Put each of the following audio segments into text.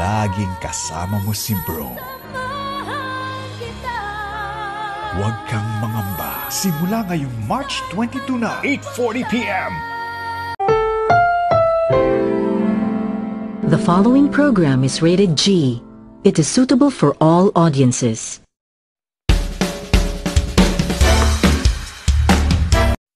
laging kasama mo si Bro. Huwag kang mangamba. Simula ngayong March 22 na, 8:40 p.m. The following program is rated G. It is suitable for all audiences.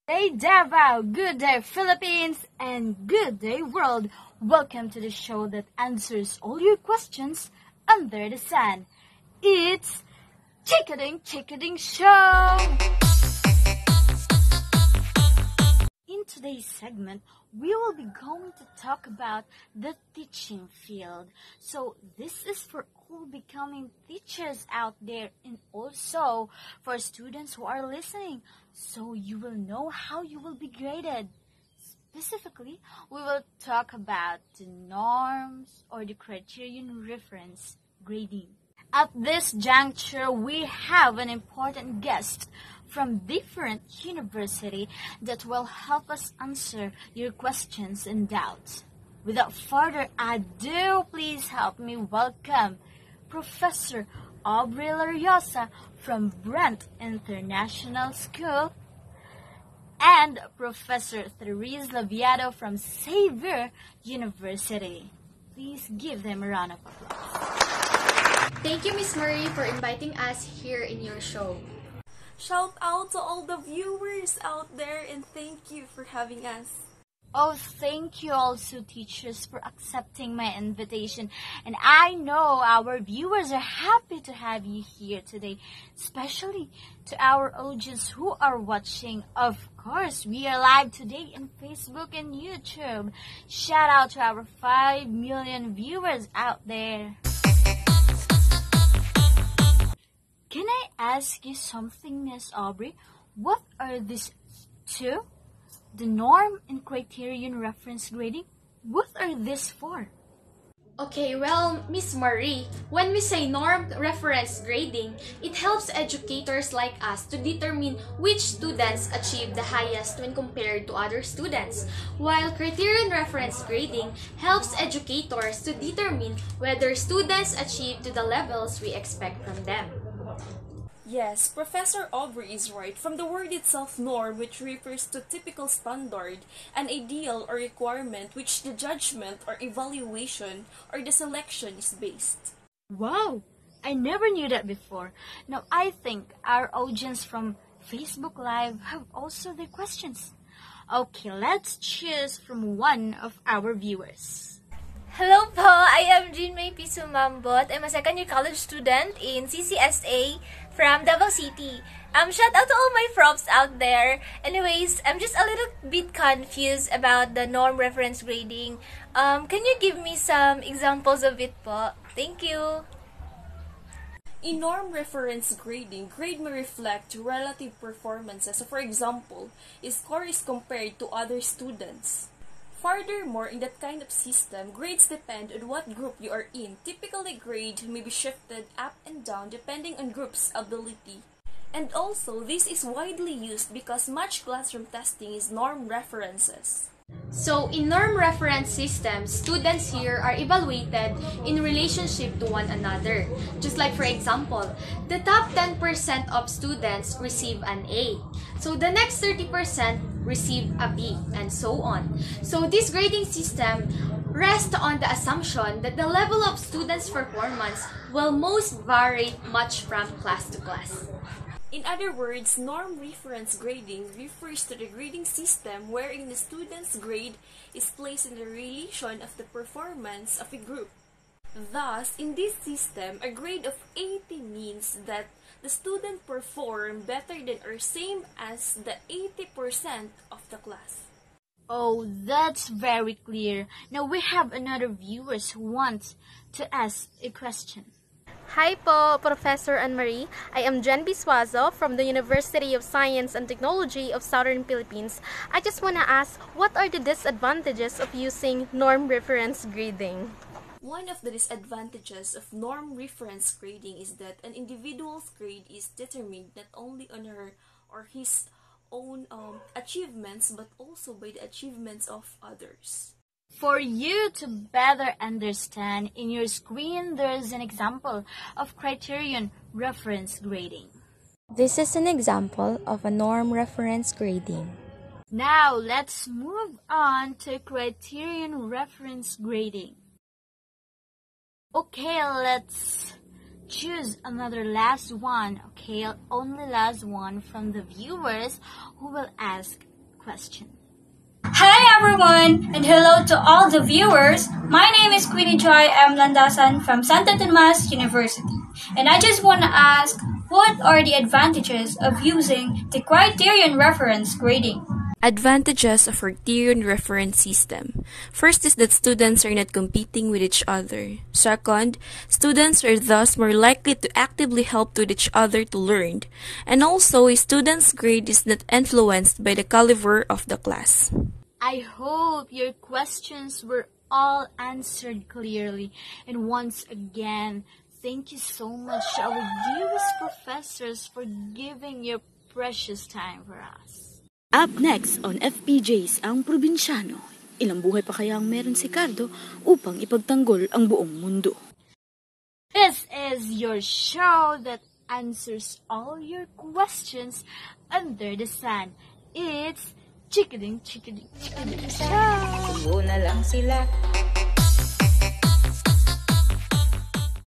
Hey Davao, good day Philippines, and good day world. Welcome to the show that answers all your questions under the sun. It's Chickading Show! In today's segment, we will be going to talk about the teaching field. So this is for all becoming teachers out there and also for students who are listening, so you will know how you will be graded. Specifically, we will talk about the norms or the criterion reference grading. At this juncture, we have an important guest from different university that will help us answer your questions and doubts. Without further ado, please help me welcome Professor Aubrey Lariosa from Brent International School and Professor Therese Laviado from Xavier University. Please give them a round of applause. Thank you, Miss Marie, for inviting us here in your show. Shout out to all the viewers out there and thank you for having us. Oh, thank you also, teachers, for accepting my invitation. And I know our viewers are happy to have you here today, especially to our audience who are watching. Of course, we are live today in Facebook and YouTube. Shout out to our 5 million viewers out there. Can I ask you something, Miss Aubrey? What are these two? The norm and criterion reference grading? What are these for? Okay, well, Miss Marie, when we say norm reference grading, it helps educators like us to determine which students achieve the highest when compared to other students, while criterion reference grading helps educators to determine whether students achieve to the levels we expect from them. Yes, Professor Aubrey is right. From the word itself, norm, which refers to typical standard, an ideal or requirement which the judgment or evaluation or the selection is based. Wow! I never knew that before. Now I think our audience from Facebook Live have also their questions. Okay, let's choose from one of our viewers. Hello po, I am Jean May Pisumambot. I'm a second-year college student in CCSA from Davao City. Shout out to all my profs out there. Anyways, I'm just a little bit confused about the norm reference grading. Can you give me some examples of it po? Thank you. In norm reference grading, grade may reflect relative performances. So for example, a score is compared to other students. Furthermore, in that kind of system, grades depend on what group you are in. Typically, grade may be shifted up and down depending on group's ability. And also, this is widely used because much classroom testing is norm references. So, in norm reference systems, students here are evaluated in relationship to one another. Just like, for example, the top 10% of students receive an A. So, the next 30% receive a B, and so on. So, this grading system rests on the assumption that the level of students' performance will most vary much from class to class. In other words, norm reference grading refers to the grading system wherein the student's grade is placed in the relation of the performance of a group. Thus, in this system, a grade of 80 means that the student performed better than or same as the 80% of the class. Oh, that's very clear. Now we have another viewers who wants to ask a question. Hi po, Professor Anne-Marie. I am Jen Biswazo from the University of Science and Technology of Southern Philippines. I just want to ask, what are the disadvantages of using norm reference grading? One of the disadvantages of norm reference grading is that an individual's grade is determined not only on her or his own achievements but also by the achievements of others. For you to better understand, in your screen there's an example of criterion reference grading. This is an example of a norm reference grading. Now let's move on to criterion reference grading. Okay, let's choose another last one. Okay, only last one from the viewers who will ask question. Hi everyone, and hello to all the viewers. My name is Queenie Joy M. Landasan from Santo Tomas University, and I just want to ask, what are the advantages of using the criterion reference grading? Advantages of criterion reference system. First is that students are not competing with each other. Second, students are thus more likely to actively help with each other to learn. And also, a student's grade is not influenced by the caliber of the class. I hope your questions were all answered clearly. And once again, thank you so much to our dearest professors for giving your precious time for us. Up next on FPJs ang probinsyano. Ilang buhay pa kaya ang meron si Cardo upang ipagtanggol ang buong mundo? This is your show that answers all your questions under the sun. It's Chickading Show! Subo na lang sila.